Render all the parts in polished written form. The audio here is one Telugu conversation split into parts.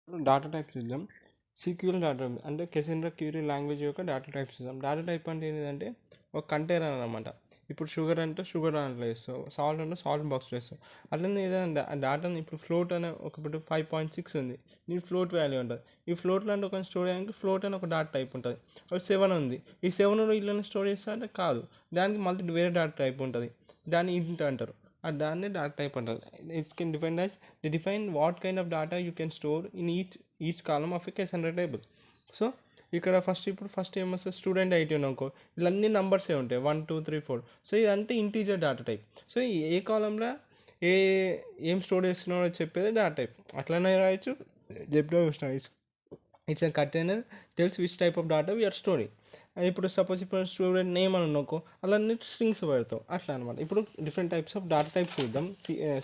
డేటా టైప్ చూద్దాం. సీక్వెల్ డేటా టైప్ అంటే కెసెండ్రా క్యూరీ లాంగ్వేజ్ యొక్క డేటా టైప్స్ చూద్దాం. డేటా టైప్ అంటే ఏంటంటే ఒక కంటైనర్ అనమాట. ఇప్పుడు షుగర్ అంటే షుగర్ దాంట్లో వేస్తావు, సాల్ట్ అంటే సాల్ట్ బాక్స్లో వేస్తావు. అట్లనే ఏదైనా డేటాని ఇప్పుడు ఫ్లోట్ అనే ఇప్పుడు 5.6 ఉంది, దీని ఫ్లోట్ వాల్యూ ఉంటుంది. ఈ ఫ్లోట్లో అంటే ఒక స్టోర్ చేయడానికి ఫ్లోట్ అని ఒక డేటా టైప్ ఉంటుంది. ఒక 7 ఉంది, ఈ 7 ఇళ్ళని స్టోర్ చేస్తా అంటే కాదు, దానికి మళ్ళీ వేరే డేటా టైప్ ఉంటుంది, దాన్ని ఇంట్ అంటారు. దాన్ని డేటా టైప్ అంటారు. It's can define as the define what kind of data you can store in each column of a Cassandra table. So ఇక్కడ ఫస్ట్ ఏమొస్తుంది, స్టూడెంట్ ఐటీ అనుకో, ఇవన్నీ నంబర్సే ఉంటాయి 1 2 3 4. సో ఇదంటే ఇంటీజర్ డేటా టైప్. సో ఏ కాలంలో ఏ ఏం స్టోర్ చేస్తున్నారో చెప్పేది డేటా టైప్. అట్లనే రాయొచ్చు, చెప్పిన it's a container tells which type of data we are storing. ఇప్పుడు సపోజ్ ఇప్పుడు స్టూడెంట్ నేమ్ అని అనుకో, అలా స్ట్రింగ్స్ పెడతావు అట్లా అనమాట. ఇప్పుడు different types of data types చూద్దాం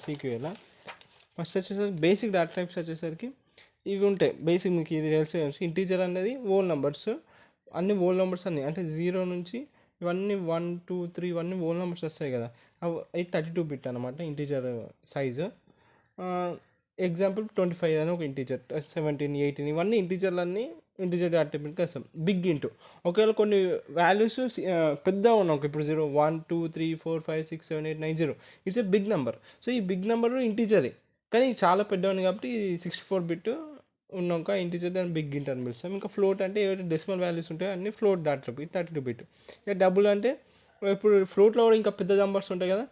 సీక్యూఎల్లో. ఫస్ట్ వచ్చేసరికి బేసిక్ డేటా టైప్స్ వచ్చేసరికి ఇవి ఉంటాయి. బేసిక్ మీకు ఇది తెలిసి ఇంటీజర్ అనేది ఓల్ నెంబర్స్, అన్ని ఓల్ నెంబర్స్ అన్నీ అంటే 0 నుంచి ఇవన్నీ 1 2 3 ఇవన్నీ ఓల్ నెంబర్స్ వస్తాయి కదా, అవి 32 బిట్ అనమాట ఇంటీజర్ సైజు. ఎగ్జాంపుల్ 25 అని ఒక ఇంటీజర్, 17 18 ఇవన్నీ ఇంటీజర్లన్నీ ఇంటీజర్ డేటా టైప్కి వస్తాం. బిగ్ ఇంటూ ఒకవేళ కొన్ని వాల్యూస్ పెద్దగా ఉన్నాం, ఇప్పుడు 0 1 2 3 4 5 6 7 8 9 0 it's a big number. So ఈ బిగ్ నెంబర్ ఇంటీజరే, కానీ చాలా పెద్దవాడిని కాబట్టి 64 బిట్ ఉన్నాక ఇంటీజర్ దాన్ని బిగ్ ఇంట్ అని పిలుస్తాం. ఇంకా ఫ్లోట్ అంటే ఏవైతే డెసిమల్ వాల్యూస్ ఉంటాయో అన్ని ఫ్లోట్ డేటా టైప్ 32 బిట్. ఇక డబుల్ అంటే ఇప్పుడు ఫ్లోట్లో కూడా ఇంకా పెద్ద నెంబర్స్ ఉంటాయి కదా,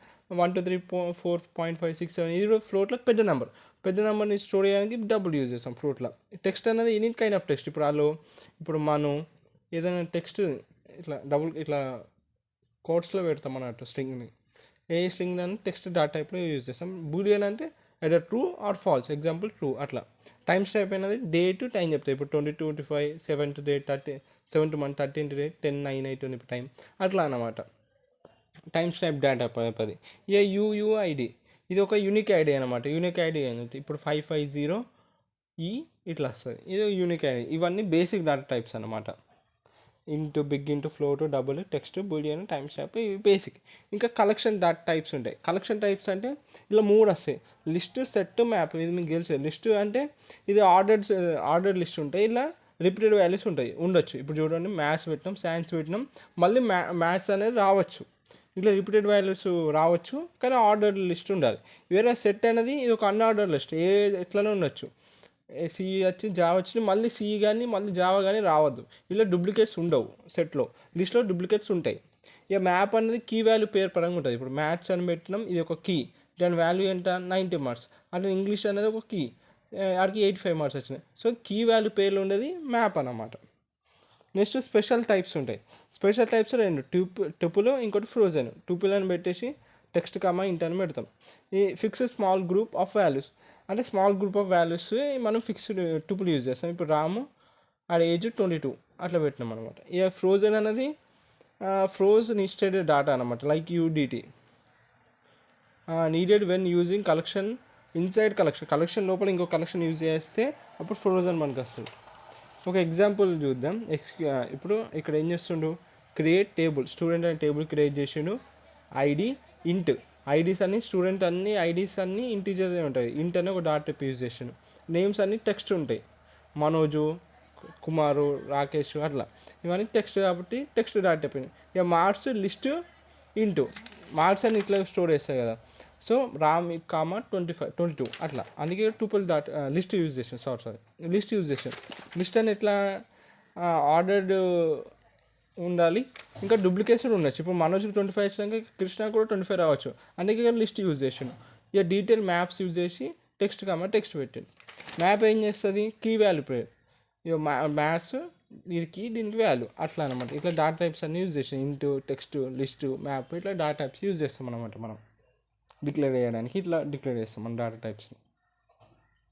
1 2 3 4.5 6 7 ఇది కూడా ఫ్లోట్లో పెద్ద నెంబర్. పెద్ద నెంబర్ని స్టోర్ చేయడానికి డబుల్ యూజ్ చేస్తాం ఫ్లోట్లో. టెక్స్ట్ అనేది ఎనీ కైండ్ ఆఫ్ టెక్స్ట్, ఇప్పుడు మనం ఏదైనా టెక్స్ట్ ఇట్లా ఇట్లా కోట్స్లో పెడతాం అన్నట్టు స్ట్రింగ్ని. ఏ స్ట్రింగ్ అని టెక్స్ట్ డేటా టైప్లో యూజ్ చేస్తాం. బూలియన్ అంటే either true or false, example true. అట్లా టైమ్స్ టైప్ అనేది డే టు టైం చెప్తాయి. ఇప్పుడు 22 25 7 to day 30 7 to month 13 to day 10 9 8 ఇప్పుడు టైం అట్లా అన్నమాట. టైమ్స్ టైప్ డేటా టైప్ అది. ఇక యూఐడి ఇది ఒక యూనిక్ ఐడి అనమాట. యూనిక్ ఐడి అనేది ఇప్పుడు 550 ఇట్లా వస్తుంది, ఇది యూనిక్ ఐడి. ఇవన్నీ బేసిక్ డేటా టైప్స్ అనమాట. Int big int float double text boolean times type ఇవి బేసిక్. ఇంకా కలెక్షన్ డేటా టైప్స్ ఉంటాయి. కలెక్షన్ టైప్స్ అంటే ఇలా 3 వస్తాయి, లిస్ట్ సెట్ మ్యాప్. ఇది మీకు తెలుసు, లిస్ట్ అంటే ఇది ఆర్డర్డ్ లిస్ట్ ఉంటాయి, ఇలా రిపీటెడ్ వాల్యూస్ ఉండొచ్చు. ఇప్పుడు చూడండి, మ్యాథ్స్ పెట్టినాం, సైన్స్ పెట్టినాం, మళ్ళీ మ్యాథ్స్ అనేది రావచ్చు, ఇట్లా రిపీటెడ్ వాల్యూస్ రావచ్చు, కానీ ఆర్డర్ లిస్ట్ ఉండాలి. వేరే సెట్ అనేది ఇది ఒక అన్ఆర్డర్ లిస్ట్, ఎట్లనే ఉండొచ్చు. సిఈ వచ్చి జావా వచ్చి మళ్ళీ సిఈ కానీ మళ్ళీ జావా కానీ రావద్దు, ఇలా డూప్లికేట్స్ ఉండవు సెట్లో. లిస్ట్లో డూప్లికేట్స్ ఉంటాయి. ఇక మ్యాప్ అనేది కీ వాల్యూ పేరు పరంగా ఉంటుంది. ఇప్పుడు మ్యాథ్స్ అని పెట్టినాం, ఇది ఒక కీ, దాని వాల్యూ ఎంత 90 మార్క్స్. అట్లా ఇంగ్లీష్ అనేది ఒక కీ, ఆడికి 85 మార్క్స్ వచ్చినాయి. సో కీ వాల్యూ పేర్లు ఉండేది మ్యాప్ అన్నమాట. నెక్స్ట్ స్పెషల్ టైప్స్ ఉంటాయి. స్పెషల్ టైప్స్ 2, ట్యూపుల్ ఇంకోటి ఫ్రోజన్. ట్యూపుల్ అని పెట్టేసి టెక్స్ట్ కామా ఇంట్ అని పెడతాం. ఈ fixed small group of values అంటే స్మాల్ గ్రూప్ ఆఫ్ వాల్యూస్ మనం ఫిక్స్డ్ ట్యూపుల్ యూజ్ చేస్తాం. ఇప్పుడు రాము ఆడ ఏజ్ 22 అట్లా పెట్టినాం అనమాట. ఇక ఫ్రోజన్ అనేది ఫ్రోజ్ నిస్టెడ్ డేటా అనమాట, like UDT needed when using collection inside collection లోపల ఇంకో కలెక్షన్ యూజ్ చేస్తే అప్పుడు ఫ్రోజన్ మనకు వస్తుంది. ఒక ఎగ్జాంపుల్ చూద్దాం. ఇప్పుడు ఇక్కడ ఏం చేస్తుండు, క్రియేట్ టేబుల్, స్టూడెంట్ అనే టేబుల్ క్రియేట్ చేసిండు. ఐడి ఇంట్, ఐడీస్ అన్ని స్టూడెంట్ అన్ని ఐడీస్ అన్నీ ఇంటీజర్ ఉంటాయి. ఇంట్ అని ఒక డాట్ టైప్ యూజ్ చేసిండు. నేమ్స్ అన్ని టెక్స్ట్ ఉంటాయి, మనోజు కుమారు రాకేష్ అట్లా, ఇవన్నీ టెక్స్ట్ కాబట్టి టెక్స్ట్ డాట్ టైప్. ఇక మార్క్స్ లిస్ట్ ఇంటూ మార్క్స్ అని ఇట్లా స్టోర్ చేస్తాయి కదా. సో రామ్ కామా 25 22 అట్లా, అందుకే ట్యూపుల్ డాట్ లిస్ట్ యూజ్ చేసాను. సారీ లిస్ట్ యూజ్ చేసాను. లిస్ట్ అని ఎట్లా ఆర్డర్డ్ ఉండాలి, ఇంకా డూప్లికేషన్ ఉండొచ్చు. ఇప్పుడు మనోజ్కి 25 వచ్చినాక కృష్ణ కూడా 25 రావచ్చు, అందుకే లిస్ట్ యూజ్ చేసాను. ఇక డీటెయిల్ మ్యాప్స్ యూజ్ చేసి టెక్స్ట్ కామా టెక్స్ట్ పెట్టాను. మ్యాప్ ఏం చేస్తుంది, కీ వాల్యూ పేరు. ఇక మ్యాథ్స్ ఇది కీ, దీనికి వాల్యూ అట్లా అనమాట. ఇట్లా డాటా టైప్స్ అన్ని యూజ్ చేసాం, ఇంటూ టెక్స్ట్ లిస్ట్ మ్యాప్ ఇట్లా డాటా టైప్స్ యూజ్ చేస్తాం అనమాట. మనం డిక్లేర్ చేయడానికి ఇట్లా డిక్లేర్ చేస్తాం మన డేటా టైప్స్ని.